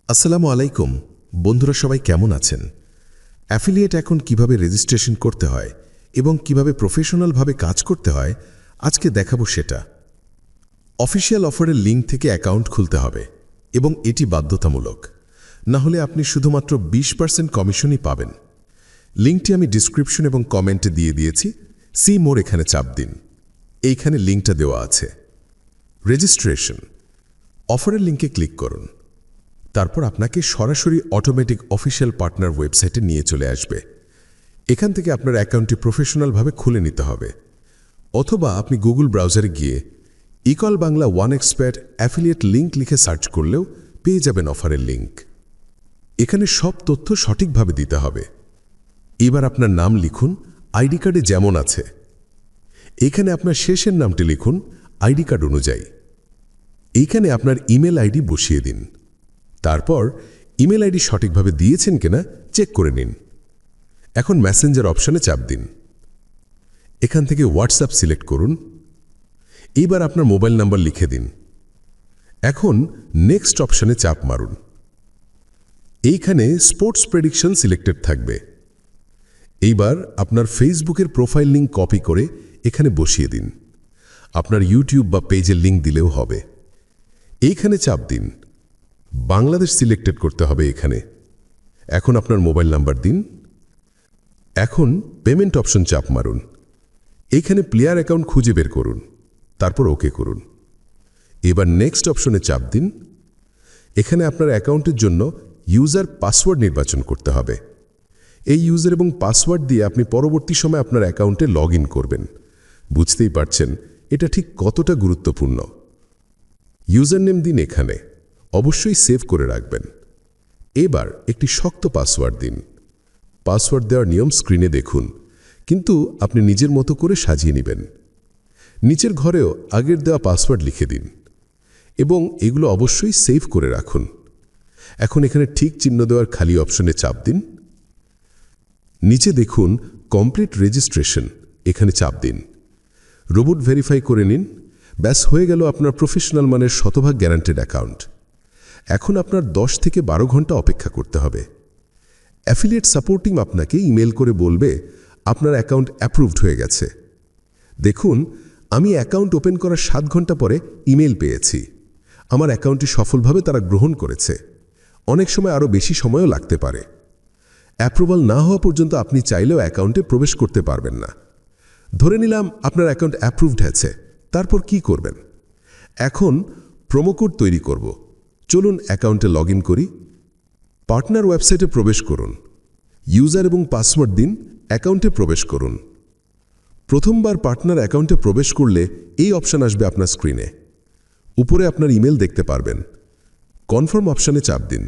আসসালামু আলাইকুম বন্ধুরা, সবাই কেমন আছেন? অ্যাফিলিয়েট এখন কিভাবে রেজিস্ট্রেশন করতে হয় এবং কিভাবে প্রফেশনালভাবে কাজ করতে হয় আজকে দেখাবো সেটা। অফিশিয়াল অফারের লিঙ্ক থেকে অ্যাকাউন্ট খুলতে হবে এবং এটি বাধ্যতামূলক, না হলে আপনি শুধুমাত্র 20% কমিশনই পাবেন। লিঙ্কটি আমি ডিসক্রিপশন এবং কমেন্টে দিয়ে দিয়েছি, সি মোর এখানে চাপ দিন। এইখানে লিঙ্কটা দেওয়া আছে। রেজিস্ট্রেশন অফারের লিঙ্কে ক্লিক করুন, তারপর আপনাকে সরাসরি অটোমেটিক অফিশিয়াল পার্টনার ওয়েবসাইটে নিয়ে চলে আসবে। এখান থেকে আপনার অ্যাকাউন্টটি প্রফেশনালভাবে খুলে নিতে হবে, অথবা আপনি গুগল ব্রাউজারে গিয়ে equal Bangla one expert affiliate link লিখে সার্চ করলেও পেয়ে যাবেন অফারের লিঙ্ক। এখানে সব তথ্য সঠিকভাবে দিতে হবে। এবার আপনার নাম লিখুন আইডি কার্ডে যেমন আছে। এখানে আপনার শেষের নামটি লিখুন আইডি কার্ড অনুযায়ী। এইখানে আপনার ইমেল আইডি বসিয়ে দিন। তারপর ইমেল আইডি সঠিকভাবে দিয়েছেন কিনা চেক করে নিন। এখন মেসেঞ্জার অপশনে চাপ দিন। এখান থেকে হোয়াটসঅ্যাপ সিলেক্ট করুন। এইবার আপনার মোবাইল নাম্বার লিখে দিন। এখন নেক্সট অপশনে চাপ মারুন। এইখানে স্পোর্টস প্রেডিকশন সিলেক্টেড থাকবে। এইবার আপনার ফেসবুকের প্রোফাইল লিঙ্ক কপি করে এখানে বসিয়ে দিন। আপনার ইউটিউব বা পেজের লিঙ্ক দিলেও হবে। এইখানে চাপ দিন। বাংলাদেশ সিলেক্টেড করতে হবে এখানে। এখন আপনার মোবাইল নাম্বার দিন। এখন পেমেন্ট অপশন চাপ মারুন। এইখানে প্লেয়ার অ্যাকাউন্ট খুঁজে বের করুন, তারপর ওকে করুন। এবার নেক্সট অপশনে চাপ দিন। এখানে আপনার অ্যাকাউন্টের জন্য ইউজার পাসওয়ার্ড নির্বাচন করতে হবে। এই ইউজার এবং পাসওয়ার্ড দিয়ে আপনি পরবর্তী সময় আপনার অ্যাকাউন্টে লগ ইন করবেন। বুঝতেই পারছেন এটা ঠিক কতটা গুরুত্বপূর্ণ। ইউজার নেম দিন এখানে, অবশ্যই সেভ করে রাখবেন। এবার একটি শক্ত পাসওয়ার্ড দিন। পাসওয়ার্ড দেওয়ার নিয়ম স্ক্রিনে দেখুন, কিন্তু আপনি নিজের মতো করে সাজিয়ে নেবেন। নিচের ঘরেও আগের দেওয়া পাসওয়ার্ড লিখে দিন এবং এগুলো অবশ্যই সেভ করে রাখুন। এখন এখানে ঠিক চিহ্ন দেওয়ার খালি অপশনে চাপ দিন। নিচে দেখুন কমপ্লিট রেজিস্ট্রেশন, এখানে চাপ দিন। রোবট ভেরিফাই করে নিন। ব্যাস হয়ে গেল আপনার প্রফেশনাল মানের শতভাগ গ্যারান্টেড অ্যাকাউন্ট। এখন আপনার 10 থেকে 12 ঘন্টা অপেক্ষা করতে হবে। অ্যাফিলিয়েট সাপোর্ট টিম আপনাকে ইমেল করে বলবে আপনার অ্যাকাউন্ট অ্যাপ্রুভড হয়ে গেছে। দেখুন, আমি অ্যাকাউন্ট ওপেন করার 7 ঘন্টা পরে ইমেল পেয়েছি। আমার অ্যাকাউন্টটি সফলভাবে তারা গ্রহণ করেছে। অনেক সময় আরও বেশি সময়ও লাগতে পারে। অ্যাপ্রুভাল না হওয়া পর্যন্ত আপনি চাইলেও অ্যাকাউন্টে প্রবেশ করতে পারবেন না। ধরে নিলাম আপনার অ্যাকাউন্ট অ্যাপ্রুভড হয়েছে, তারপর কি করবেন? এখন প্রোমো কোড তৈরি করব। চলুন অ্যাকাউন্টে লগ ইন করি। পার্টনার ওয়েবসাইটে প্রবেশ করুন। ইউজার এবং পাসওয়ার্ড দিন, অ্যাকাউন্টে প্রবেশ করুন। প্রথমবার পার্টনার অ্যাকাউন্টে প্রবেশ করলে এই অপশন আসবে আপনার স্ক্রিনে। উপরে আপনার ইমেল দেখতে পারবেন। কনফার্ম অপশনে চাপ দিন।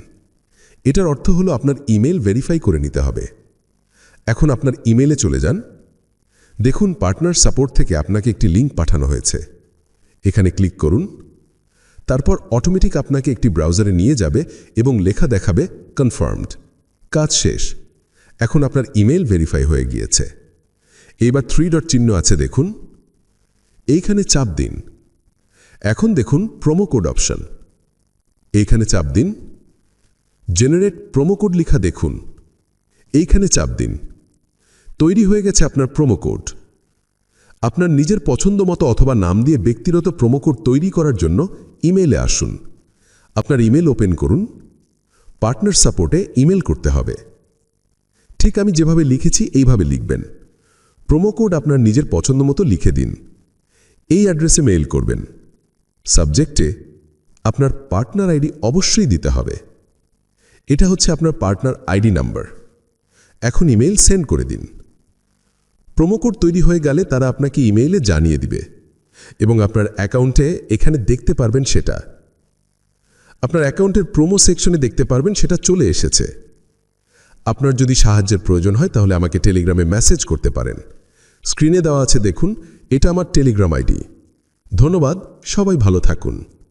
এটার অর্থ হলো আপনার ইমেল ভেরিফাই করে নিতে হবে। এখন আপনার ইমেলে চলে যান। দেখুন পার্টনার সাপোর্ট থেকে আপনাকে একটি লিঙ্ক পাঠানো হয়েছে। এখানে ক্লিক করুন। তারপর অটোমেটিক আপনাকে একটি ব্রাউজারে নিয়ে যাবে এবং লেখা দেখাবে কনফার্মড। কাজ শেষ। এখন আপনার ইমেল ভেরিফাই হয়ে গিয়েছে। এইবার 3 ডট চিহ্ন আছে দেখুন, এইখানে চাপ দিন। এখন দেখুন প্রোমো কোড অপশন, এইখানে চাপ দিন। জেনারেট প্রোমো কোড লেখা দেখুন, এইখানে চাপ দিন। তৈরি হয়ে গেছে আপনার প্রোমো কোড। আপনার নিজের পছন্দ মতো অথবা নাম দিয়ে ব্যক্তিগত প্রোমো কোড তৈরি করার জন্য ইমেইলে আসুন। আপনার ইমেল ওপেন করুন। পার্টনার সাপোর্টে ইমেল করতে হবে। ঠিক আমি যেভাবে লিখেছি এইভাবে লিখবেন। প্রোমো কোড আপনার নিজের পছন্দ মতো লিখে দিন। এই অ্যাড্রেসে মেইল করবেন। সাবজেক্টে আপনার পার্টনার আইডি অবশ্যই দিতে হবে। এটা হচ্ছে আপনার পার্টনার আইডি নাম্বার। এখন ইমেইল সেন্ড করে দিন। প্রোমো কোড তৈরি হয়ে গেলে তারা আপনাকে ইমেইলে জানিয়ে দিবে এবং আপনার অ্যাকাউন্টে এখানে দেখতে পারবেন সেটা। আপনার অ্যাকাউন্টের প্রোমো সেকশনে দেখতে পারবেন সেটা চলে এসেছে। আপনার যদি সাহায্যের প্রয়োজন হয় তাহলে আমাকে টেলিগ্রামে মেসেজ করতে পারেন। স্ক্রিনে দেওয়া আছে দেখুন, এটা আমার টেলিগ্রাম আইডি। ধন্যবাদ, সবাই ভালো থাকুন।